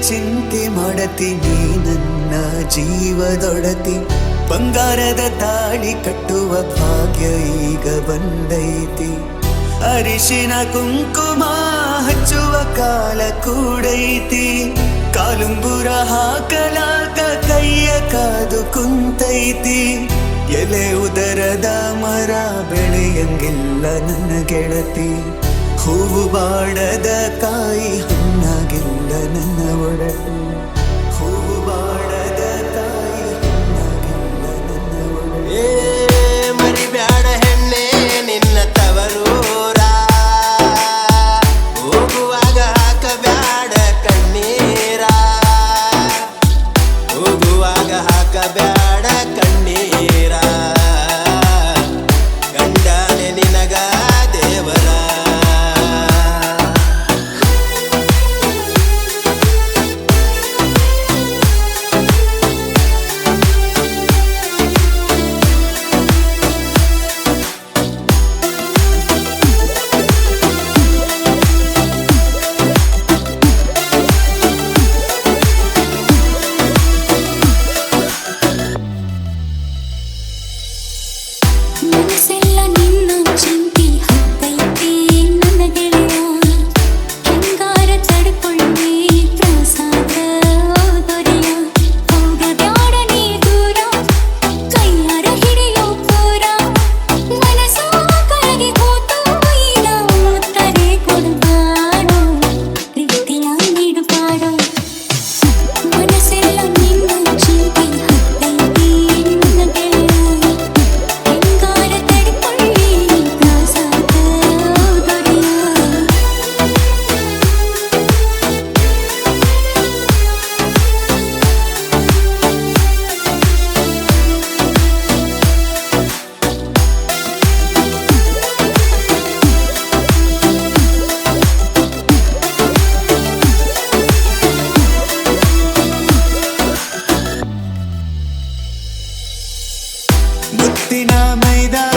ಚಿಂತೆ ಮಾಡತಿ ನೀ ನನ್ನ ಜೀವದೊಡತಿ ಬಂಗಾರದ ತಾಳಿ ಕಟ್ಟುವ ಭಾಗ್ಯ ಈಗ ಬಂದೈತಿ ಅರಿಶಿನ ಕುಂಕುಮ ಹಚ್ಚುವ ಕಾಲ ಕೂಡೈತಿ ಕಾಲುಂಗುರ ಹಾಕಲಾಗ ಕೈಯ ಕಾದು ಕುಂತೈತಿ ಎಲೆ ಉದರದ ಮರ ಬೆಳೆಯಂಗಿಲ್ಲ ನನ್ನ ಗೆಳತಿ ಹೂವು ಬಾಡದ ಕಾಯಿ ಹಣ್ಣಾಗಿಲ್ಲ ನನ್ನ ಒಡತಿ ಹೂವು ಬಾಡದ ಕಾಯಿ ಹಣ್ಣಾಗಿಲ್ಲ ನನ್ನ ಒಡತಿ ಮರಿಬ್ಯಾಡ ಹೆಣ್ಣೆ ನಿನ್ನ ತವರೂರ ಹೋಗುವಾಗ ಹಾಕಬ್ಯಾಡ ಕಣ್ಣೀರ ಹೋಗುವಾಗ ಹಾಕಬ್ಯಾಡ ಕಣ್ಣೀರ ಗಂಡನೆ ನಿನಗ ದೇವರ ಮನಸ್ಸೆಲ್ಲ ನಿನ್ನ ಚಿಂತೆ ಹತ್ತೈತಿ ನನ್ನ ಗೆಳೆಯ ಹೆಂಗಾರ ತಡ್ಕೊಳ್ಳಿ ಪ್ರಸಾದ ದೊರೆಯ ಹೋಗಬ್ಯಾಡ ನೀ ದೂರ ಕೈಯಾರ ಹಿಡಿಯೋ ಪೂರ ಮನಸ್ಸು ಕರಗಿ ಕೂತು ಈಗ ಉತ್ತರ ಕೊಡಬಾರೋ ಪ್ರೀತಿಯ ನೀಡುತ್ತಾರೋ ಮನಸ್ಸೆಲ್ಲ ನಿನ್ನ ಚಿಂತೆ ಹತ್ತೈತಿ ನನ್ನ ಗೆಳೆಯ ಹೆಂಗಾರ ತಡ್ಕೊಳ್ಳಿ ಪ್ರಸಾದ ದೊರೆಯ ಮುತ್ತಿನ ಮೈದಾನ